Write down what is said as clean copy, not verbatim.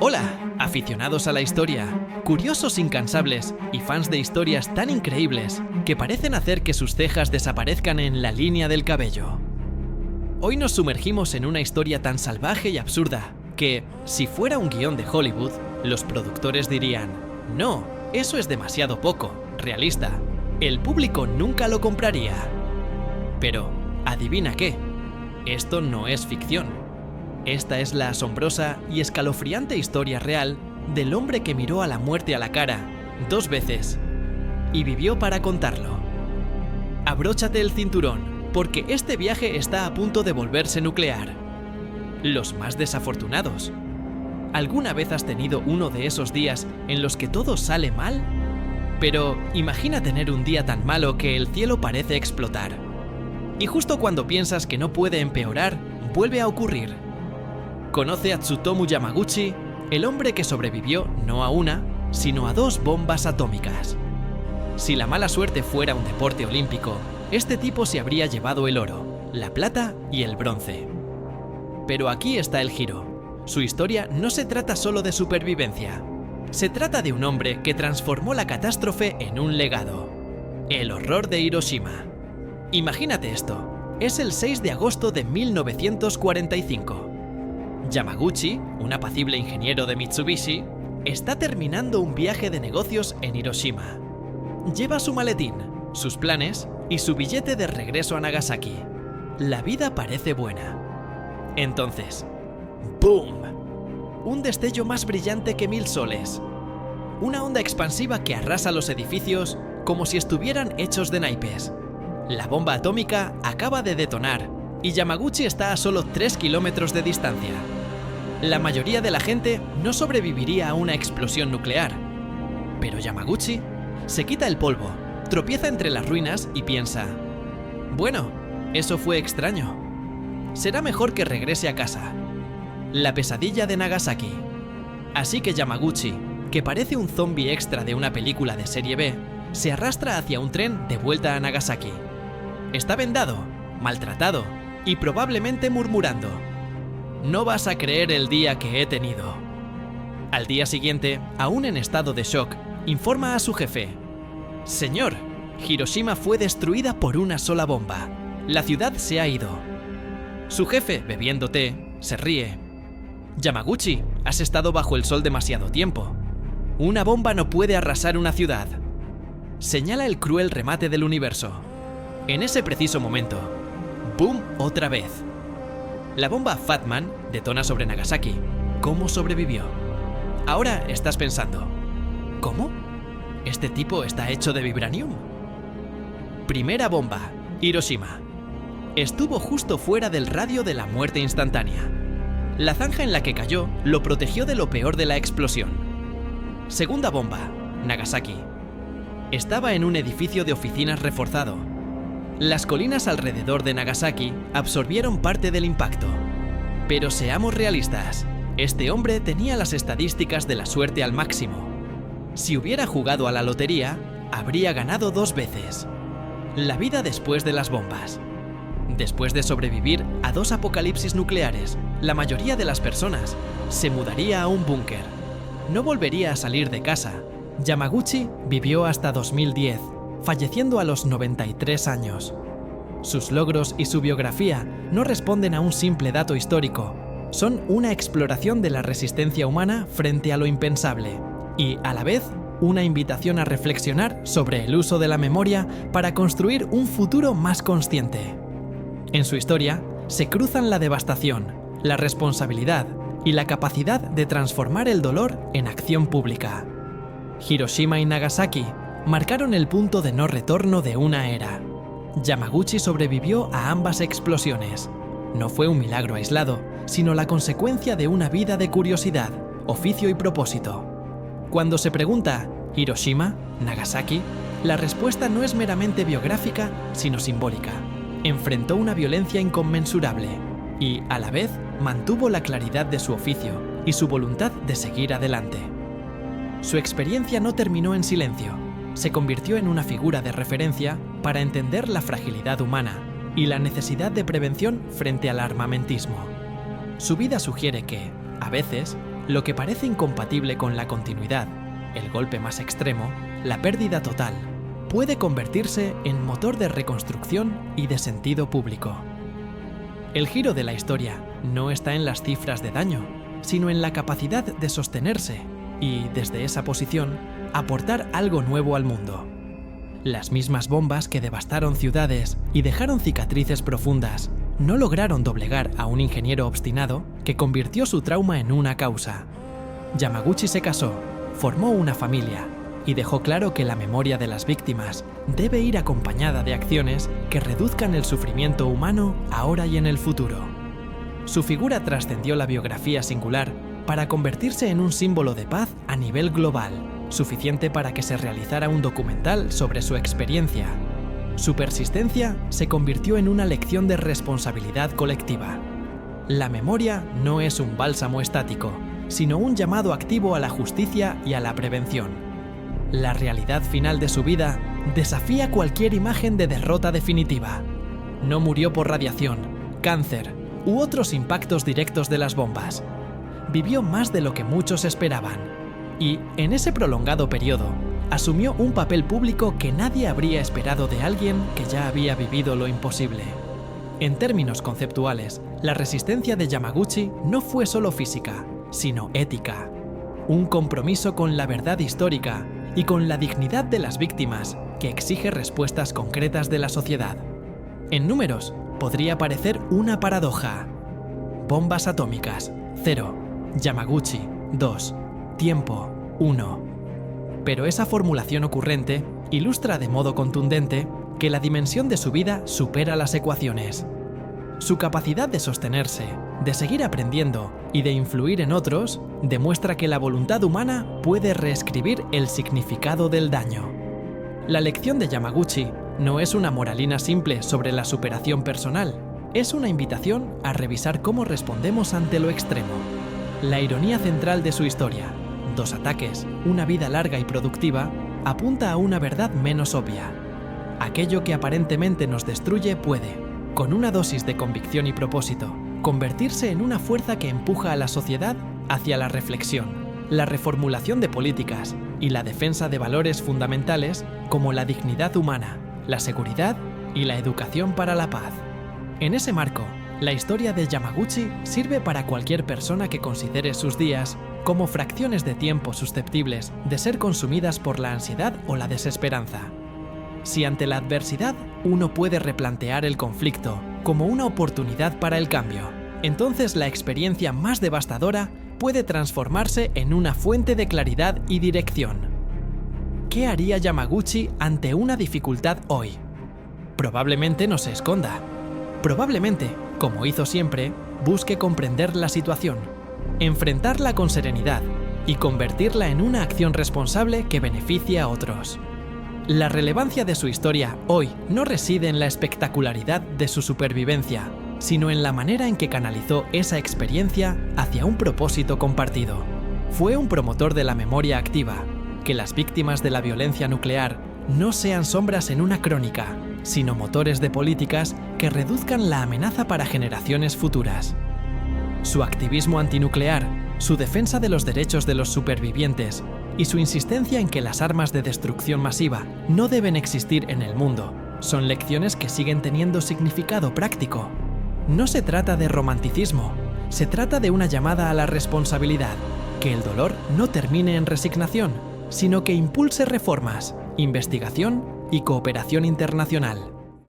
Hola, aficionados a la historia, curiosos incansables y fans de historias tan increíbles que parecen hacer que sus cejas desaparezcan en la línea del cabello. Hoy nos sumergimos en una historia tan salvaje y absurda que, si fuera un guión de Hollywood, los productores dirían: no, eso es demasiado poco, realista, el público nunca lo compraría. Pero, ¿adivina qué? Esto no es ficción. Esta es la asombrosa y escalofriante historia real del hombre que miró a la muerte a la cara 2 veces y vivió para contarlo. Abróchate el cinturón, porque este viaje está a punto de volverse nuclear. Los más desafortunados. ¿Alguna vez has tenido uno de esos días en los que todo sale mal? Pero imagina tener un día tan malo que el cielo parece explotar. Y justo cuando piensas que no puede empeorar, vuelve a ocurrir. Conoce a Tsutomu Yamaguchi, el hombre que sobrevivió no a una, sino a 2 bombas atómicas. Si la mala suerte fuera un deporte olímpico, este tipo se habría llevado el oro, la plata y el bronce. Pero aquí está el giro. Su historia no se trata solo de supervivencia. Se trata de un hombre que transformó la catástrofe en un legado. El horror de Hiroshima. Imagínate esto. Es el 6 de agosto de 1945. Yamaguchi, un apacible ingeniero de Mitsubishi, está terminando un viaje de negocios en Hiroshima. Lleva su maletín, sus planes y su billete de regreso a Nagasaki. La vida parece buena. Entonces, ¡boom! Un destello más brillante que 1000 soles. Una onda expansiva que arrasa los edificios como si estuvieran hechos de naipes. La bomba atómica acaba de detonar y Yamaguchi está a solo 3 kilómetros de distancia. La mayoría de la gente no sobreviviría a una explosión nuclear. Pero Yamaguchi se quita el polvo, tropieza entre las ruinas y piensa: bueno, eso fue extraño. Será mejor que regrese a casa. La pesadilla de Nagasaki. Así que Yamaguchi, que parece un zombie extra de una película de serie B, se arrastra hacia un tren de vuelta a Nagasaki. Está vendado, maltratado y probablemente murmurando: no vas a creer el día que he tenido. Al día siguiente, aún en estado de shock, informa a su jefe: señor, Hiroshima fue destruida por una sola bomba. La ciudad se ha ido. Su jefe, bebiendo té, se ríe. Yamaguchi, has estado bajo el sol demasiado tiempo. Una bomba no puede arrasar una ciudad. Señala el cruel remate del universo. En ese preciso momento, ¡boom! Otra vez. La bomba Fat Man detona sobre Nagasaki. ¿Cómo sobrevivió? Ahora estás pensando: ¿cómo? ¿Este tipo está hecho de vibranium? Primera bomba, Hiroshima. Estuvo justo fuera del radio de la muerte instantánea. La zanja en la que cayó lo protegió de lo peor de la explosión. Segunda bomba, Nagasaki. Estaba en un edificio de oficinas reforzado. Las colinas alrededor de Nagasaki absorbieron parte del impacto. Pero seamos realistas, este hombre tenía las estadísticas de la suerte al máximo. Si hubiera jugado a la lotería, habría ganado 2 veces. La vida después de las bombas. Después de sobrevivir a 2 apocalipsis nucleares, la mayoría de las personas se mudaría a un búnker. No volvería a salir de casa. Yamaguchi vivió hasta 2010, falleciendo a los 93 años. Sus logros y su biografía no responden a un simple dato histórico. Son una exploración de la resistencia humana frente a lo impensable y, a la vez, una invitación a reflexionar sobre el uso de la memoria para construir un futuro más consciente. En su historia se cruzan la devastación, la responsabilidad y la capacidad de transformar el dolor en acción pública. Hiroshima y Nagasaki marcaron el punto de no retorno de una era. Yamaguchi sobrevivió a ambas explosiones. No fue un milagro aislado, sino la consecuencia de una vida de curiosidad, oficio y propósito. Cuando se pregunta ¿Hiroshima? ¿Nagasaki? La respuesta no es meramente biográfica, sino simbólica. Enfrentó una violencia inconmensurable y, a la vez, mantuvo la claridad de su oficio y su voluntad de seguir adelante. Su experiencia no terminó en silencio. Se convirtió en una figura de referencia para entender la fragilidad humana y la necesidad de prevención frente al armamentismo. Su vida sugiere que, a veces, Lo que parece incompatible con la continuidad, el golpe más extremo, la pérdida total, puede convertirse en motor de reconstrucción y de sentido público. El giro de la historia no está en las cifras de daño, sino en la capacidad de sostenerse y, desde esa posición, aportar algo nuevo al mundo. Las mismas bombas que devastaron ciudades y dejaron cicatrices profundas no lograron doblegar a un ingeniero obstinado que convirtió su trauma en una causa. Yamaguchi se casó, formó una familia y dejó claro que la memoria de las víctimas debe ir acompañada de acciones que reduzcan el sufrimiento humano ahora y en el futuro. Su figura trascendió la biografía singular para convertirse en un símbolo de paz a nivel global, suficiente para que se realizara un documental sobre su experiencia. Su persistencia se convirtió en una lección de responsabilidad colectiva. La memoria no es un bálsamo estático, sino un llamado activo a la justicia y a la prevención. La realidad final de su vida desafía cualquier imagen de derrota definitiva. No murió por radiación, cáncer u otros impactos directos de las bombas. Vivió más de lo que muchos esperaban. Y, en ese prolongado periodo, asumió un papel público que nadie habría esperado de alguien que ya había vivido lo imposible. En términos conceptuales, la resistencia de Yamaguchi no fue solo física, sino ética. Un compromiso con la verdad histórica y con la dignidad de las víctimas que exige respuestas concretas de la sociedad. En números, podría parecer una paradoja. Bombas atómicas, 0. Yamaguchi, 2. Tiempo, 1. Pero esa formulación ocurrente ilustra de modo contundente que la dimensión de su vida supera las ecuaciones. Su capacidad de sostenerse, de seguir aprendiendo y de influir en otros demuestra que la voluntad humana puede reescribir el significado del daño. La lección de Yamaguchi no es una moralina simple sobre la superación personal, es una invitación a revisar cómo respondemos ante lo extremo. La ironía central de su historia, 2 ataques, una vida larga y productiva, apunta a una verdad menos obvia. Aquello que aparentemente nos destruye puede, con una dosis de convicción y propósito, convertirse en una fuerza que empuja a la sociedad hacia la reflexión, la reformulación de políticas y la defensa de valores fundamentales como la dignidad humana, la seguridad y la educación para la paz. En ese marco, la historia de Yamaguchi sirve para cualquier persona que considere sus días como fracciones de tiempo susceptibles de ser consumidas por la ansiedad o la desesperanza. Si ante la adversidad uno puede replantear el conflicto como una oportunidad para el cambio, entonces la experiencia más devastadora puede transformarse en una fuente de claridad y dirección. ¿Qué haría Yamaguchi ante una dificultad hoy? Probablemente no se esconda. Probablemente, como hizo siempre, busque comprender la situación, enfrentarla con serenidad y convertirla en una acción responsable que beneficie a otros. La relevancia de su historia hoy no reside en la espectacularidad de su supervivencia, sino en la manera en que canalizó esa experiencia hacia un propósito compartido. Fue un promotor de la memoria activa, que las víctimas de la violencia nuclear no sean sombras en una crónica, sino motores de políticas que reduzcan la amenaza para generaciones futuras. Su activismo antinuclear, su defensa de los derechos de los supervivientes y su insistencia en que las armas de destrucción masiva no deben existir en el mundo son lecciones que siguen teniendo significado práctico. No se trata de romanticismo, se trata de una llamada a la responsabilidad, que el dolor no termine en resignación, sino que impulse reformas, investigación y cooperación internacional.